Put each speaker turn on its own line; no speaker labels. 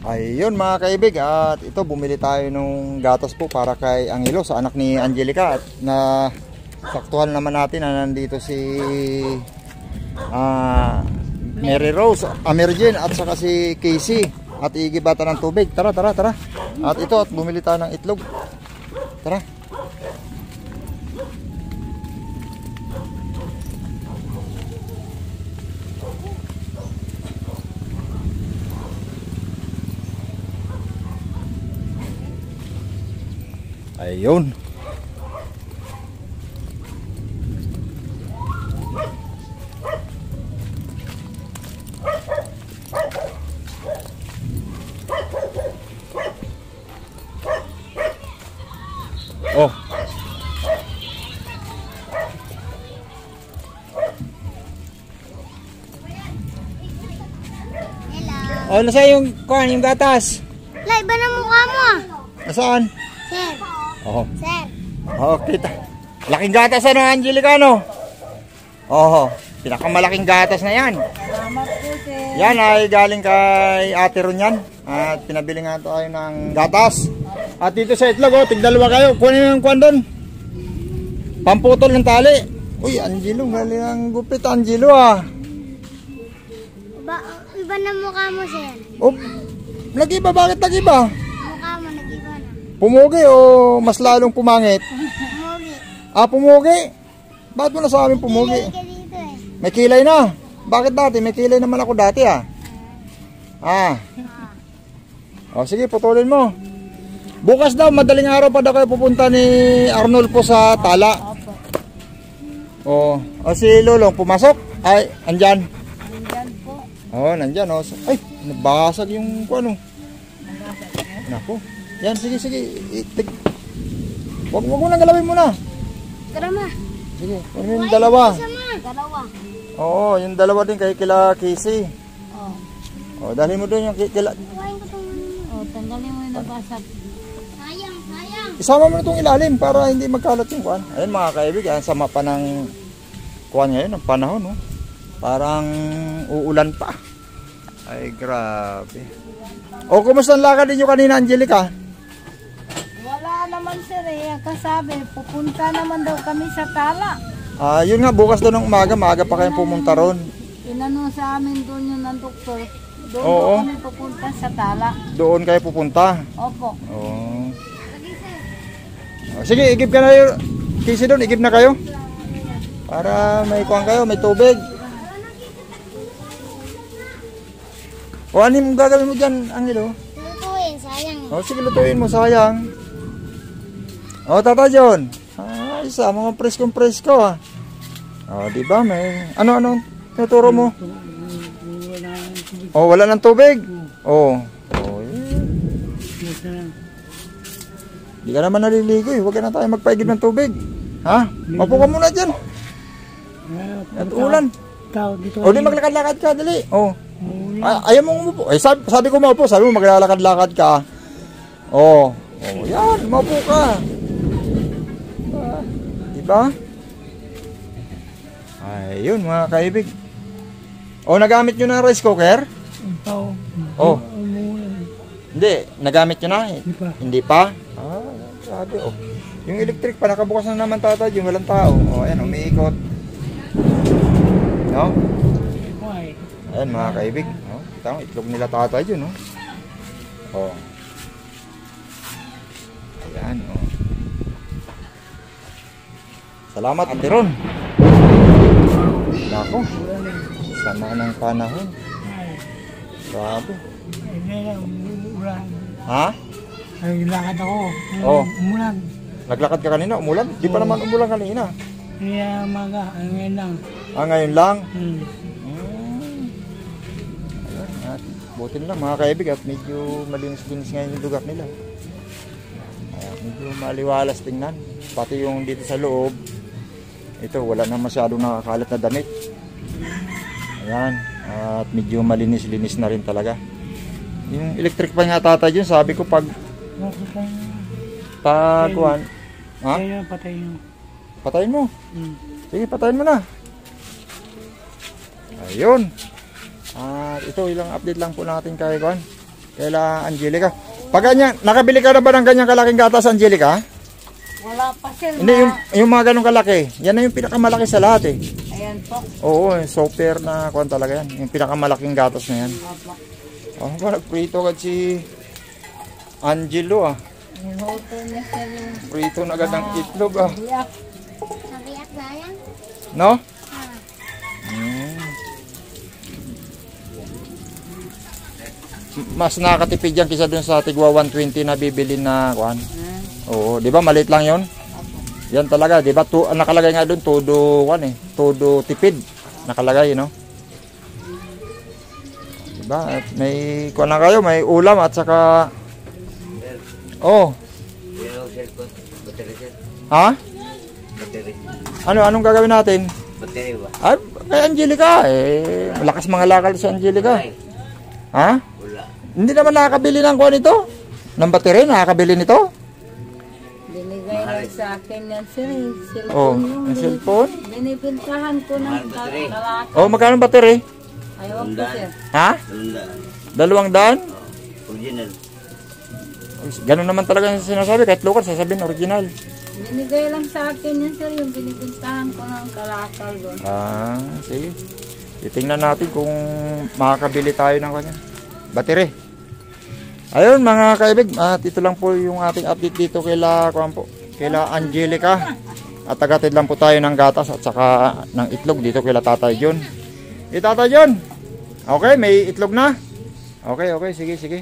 Ayun mga kaibig, at ito bumili tayo ng gatas po para kay Angelo sa anak ni Angelica, at na saktuhan naman natin na nandito si Mary Rose, Amerjen at saka si Casey, at igibata ng tubig. Tara. At ito, at bumili tayo ng itlog. Tara. Ayun. Oh.
Hello.
Oh, nasa yung gatas?
Lai, iba na mukha mo ah.
Nasaan?
Sir.
Oh.
Sir.
Oh, kita. Laking gatas ano, Angelica, no? Oh, pinakamalaking gatas na yan.
Salamat po, sir.
Yan ay galing kay Ate Ron yan. At pinabili nga tayo ng gatas. At dito sa itlog, oh, tigdalawa kayo. Kunin yung kwan doon. Pamputol ng tali. Uy, Angelo, galing ang gupit, Angelo, ah.
Iba na mukha mo, sir.
Oh, nag-iba? Bakit nag-iba?
Mukha mo, nag-iba na.
Pumugi o mas lalong pumangit?
Umuwi.
Ah, pumugi? Bakit mo nasabing pumugi?
Pilay ka dito eh.
May kilay na. Bakit dati? May kilay naman ako dati, ah. O, sige, putulin mo. Bukas daw, madaling araw pa daw kayo pupunta ni Arnold po sa Tala. O si Lolong, pumasok? Ay, andyan.
Nandyan po.
O, nandyan, o. Ay, nabasag yung ano. Naku. Yan, sige. Wag mo nang galawin mo na.
Tara ma.
Sige, kunin yung dalawa.
Dalawa.
Oo, yung dalawa din kay kila Casey. O, dalhin mo doon yung kila.
Kuhain ko itong tanggalin mo yung nabasag. Sayang.
Isama mo na itong ilalim para hindi magkalat yung kuwan. Ayun mga kaibigan, sama pa ng kuwan ngayon, ng panahon, no? Parang uulan pa. Ay, grabe. O, kumusta ang lakad ninyo kanina, Angelica?
Wala naman sir eh. Kasabi, pupunta naman daw kami sa Tala.
Yun nga, bukas doon ng umaga, maaga pa kayong pumunta ron.
Inano sa amin doon yun ng doktor. Doon
Oo.
kami pupunta sa Tala.
Doon kayo pupunta.
Opo.
Oo. Sige, igib ka na yun. Casey doon, igib na kayo. Para may kuwan kayo, may tubig. O, ano yung gagawin mo dyan, Angelo?
Lutuin, sayang.
O, sige, lutuin mo, sayang. O, Tata John. Isa, mga presko, ah. O, diba, may... Ano, tinuturo mo? O, wala ng tubig? O, Hindi ka naman naliligo, eh. Huwag ka na tayo magpaigib ng tubig. Ha? Mapo ka muna dyan. At ulan. O, di maglakad-lakad ka, dali. O. Ayaw mo umupo. Eh, sabi ko maupo, sabi mo maglalakad-lakad ka. O. Yan, maupo ka. Diba? Ayun, mga kaibig. O, nagamit nyo na rice cooker? O. Hindi, nagamit nyo na? Hindi pa? Grabe, oh. Yung electric pa, nakabukas na naman tatay, yung walang tao. O, ayan, umiikot. No? Ayan, mga kaibig. O, kita mo, itlog nila tatay yun, no? O. Ayan, o. Salamat, Ate Ron. Nako, sama ng panahon. Grabe. Ha?
Naglakad ako.
Oh.
Umulan.
Naglakad ka kanina? Umulan? Di pa naman umulan kanina.
Kaya maga, ngayon lang.
Ngayon lang?
Hmm.
Ayun, at buti lang mga kaibig at medyo malinis-linis ngayon yung lugar nila. Medyo maliwalas tingnan. Pati yung dito sa loob, ito wala na masyadong nakakalat na damit. Ayan, at medyo malinis-linis na rin talaga. Yung electric pa nga tatay yun, sabi ko kuhan. Ha?
Patayin mo.
Patayin mo? Sige, patayin mo na. Ayun. At ito, ilang update lang po natin kay Kaila Angelica. Pag ganyan, nakabili ka na ba ng ganyang kalaking gatas, Angelica?
Wala pa sir.
Hindi, yung mga ganong kalaki. Yan na yung pinakamalaki sa lahat eh.
Ayan po.
Oo, super na kuwan talaga yan. Yung pinakamalaking gatas na yan.
Opo.
Oh, ba nagprito agad si Angelo ah.
Nihoto niya sir yung
Prito na agad ng itlog ah.
biyak.
Nabiyak na yan?
No?
Ah.
Mas nakakatipid yan kaysa dun sa tigwa 120 na bibili na kuwan. Oo, di ba maliit lang yon? Yan talaga, di ba? Nakalagay nga doon todo kuwan eh, todo tipid. Nakalagay, no? Di ba? At may kuwan na kayo, may ulam at saka oh. Ha? Anong gagawin natin?
Battery ba?
Ay, kay Angelica eh, malakas mga lakal si Angelica. Ha?
Wala.
Hindi naman nakakabili ng kuwan ito? Ng battery, nakakabili nito?
Binigay lang sa akin yan sir. Yung cellphone
Oh,
yung
ang cellphone?
binibintahan ko ng
Mahal battery.
lalaki.
Oh, magkano ang battery?
Ayaw ko sir.
Ha?
Tandaan.
200?
Original.
Ganun naman talaga yung sinasabi. Kahit local, sasabihin original.
Binigay lang sa akin yan sir. Yung binibintahan ko ng kalakal doon.
Ah, sige. Titingnan natin kung makakabili tayo ng kanya. Battery. Ayun mga kaibig, at ito lang po yung ating update dito kaila Angelica. At tagatid lang po tayo ng gatas at saka ng itlog dito kaila Tatay John. Tatay John. Okay, may itlog na. Okay, sige.